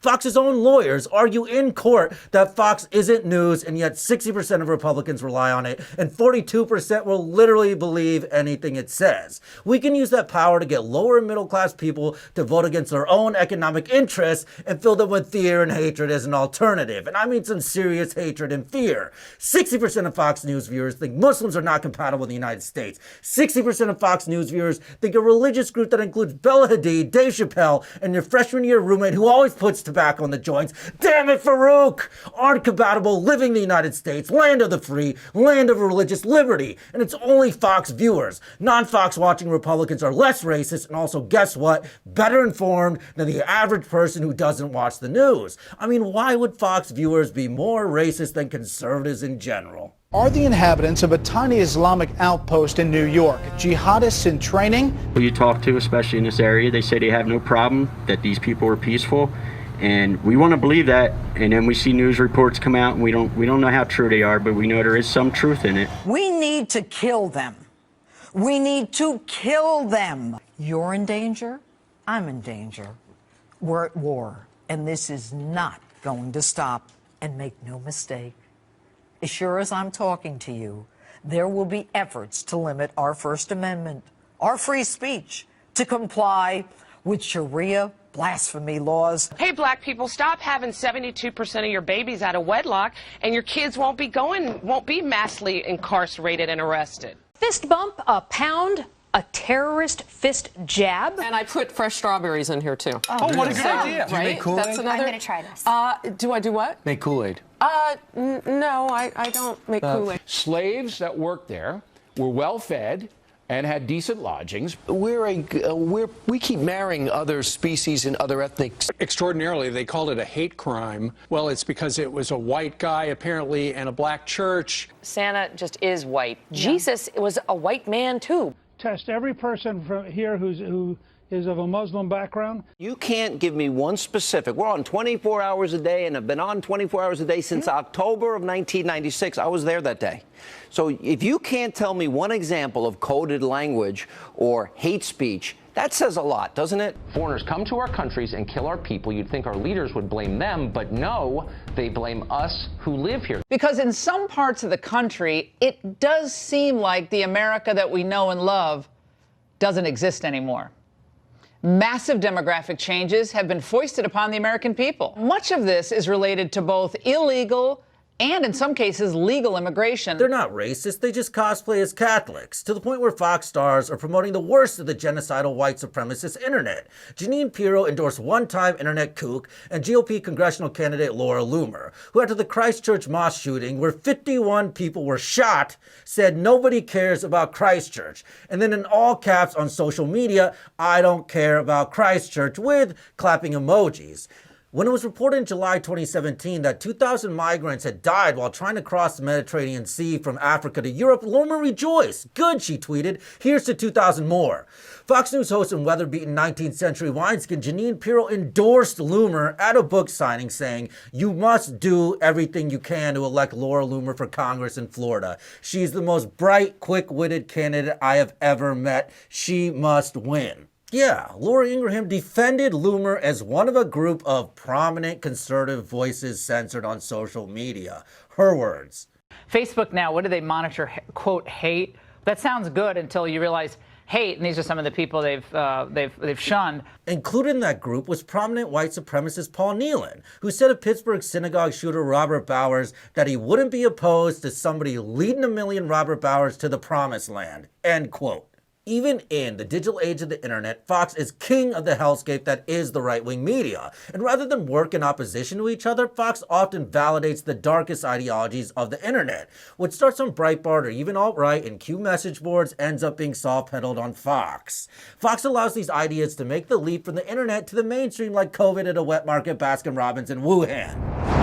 Fox's own lawyers argue in court that Fox isn't news, and yet 60% of Republicans rely on it, and 42% will literally believe anything it says. We can use that power to get lower and middle class people to vote against their own economic interests and fill them with fear and hatred as an alternative. And I mean some serious hatred and fear. 60% of Fox News viewers think Muslims are not compatible with the United States. 60% of Fox News viewers think a religious group that includes Bella Hadid, Dave Chappelle, and your freshman year roommate who always puts tobacco in the joints, damn it, Farouk, aren't compatible living in the United States, land of the free, land of religious liberty. And it's only Fox viewers. Non-Fox watching Republicans are less racist and also, guess what, better informed than the average person who doesn't watch the news. I mean, why would Fox viewers be more racist than conservatives in general? Are the inhabitants of a tiny Islamic outpost in New York jihadists in training? Who you talk to, especially in this area, they say they have no problem that these people are peaceful, and we want to believe that. And then we see news reports come out, and we don't know how true they are, but we know there is some truth in it. We need to kill them. We need to kill them. You're in danger. I'm in danger. We're at war, and this is not going to stop. And make no mistake, as sure as I'm talking to you, there will be efforts to limit our First Amendment, our free speech, to comply with Sharia blasphemy laws. Hey, black people, stop having 72% of your babies out of wedlock, and your kids won't be massively incarcerated and arrested. Fist bump, a pound, a terrorist fist jab. And I put fresh strawberries in here, too. Oh, what a good idea. Do you make Kool-Aid? That's another... I'm going to try this. Do I do what? Make Kool-Aid. No, I don't make Kool-Aid. Slaves that worked there were well-fed and had decent lodgings. We keep marrying other species and other ethnics. Extraordinarily, they called it a hate crime. Well, it's because it was a white guy, apparently, and a black church. Santa just is white. Yeah. Jesus was a white man, too. Test every person from here who is of a Muslim background. You can't give me one specific. We're on 24 hours a day and have been on 24 hours a day since October of 1996. I was there that day. So if you can't tell me one example of coded language or hate speech, that says a lot, doesn't it? Foreigners come to our countries and kill our people. You'd think our leaders would blame them, but no, they blame us who live here. Because in some parts of the country, it does seem like the America that we know and love doesn't exist anymore. Massive demographic changes have been foisted upon the American people. Much of this is related to both illegal and, in some cases, legal immigration. They're not racist, they just cosplay as Catholics, to the point where Fox stars are promoting the worst of the genocidal white supremacist internet. Jeanine Pirro endorsed one-time internet kook and GOP congressional candidate Laura Loomer, who after the Christchurch mosque shooting, where 51 people were shot, said nobody cares about Christchurch. And then in all caps on social media, I don't care about Christchurch, with clapping emojis. When it was reported in July 2017 that 2,000 migrants had died while trying to cross the Mediterranean Sea from Africa to Europe, Loomer rejoiced. Good, she tweeted. Here's to 2,000 more. Fox News host and weather-beaten 19th century wineskin Jeanine Pirro endorsed Loomer at a book signing, saying, "You must do everything you can to elect Laura Loomer for Congress in Florida. She's the most bright, quick-witted candidate I have ever met. She must win." Yeah, Laura Ingraham defended Loomer as one of a group of prominent conservative voices censored on social media. Her words. Facebook now, what do they monitor? Quote, hate? That sounds good until you realize hate, and these are some of the people they've shunned. Included in that group was prominent white supremacist Paul Nealon, who said of Pittsburgh synagogue shooter Robert Bowers that he wouldn't be opposed to somebody leading a million Robert Bowers to the promised land. End quote. Even in the digital age of the internet, Fox is king of the hellscape that is the right-wing media. And rather than work in opposition to each other, Fox often validates the darkest ideologies of the internet. What starts on Breitbart or even alt-right and Q message boards ends up being soft-pedaled on Fox. Fox allows these ideas to make the leap from the internet to the mainstream like COVID at a wet market, Baskin-Robbins, and Wuhan.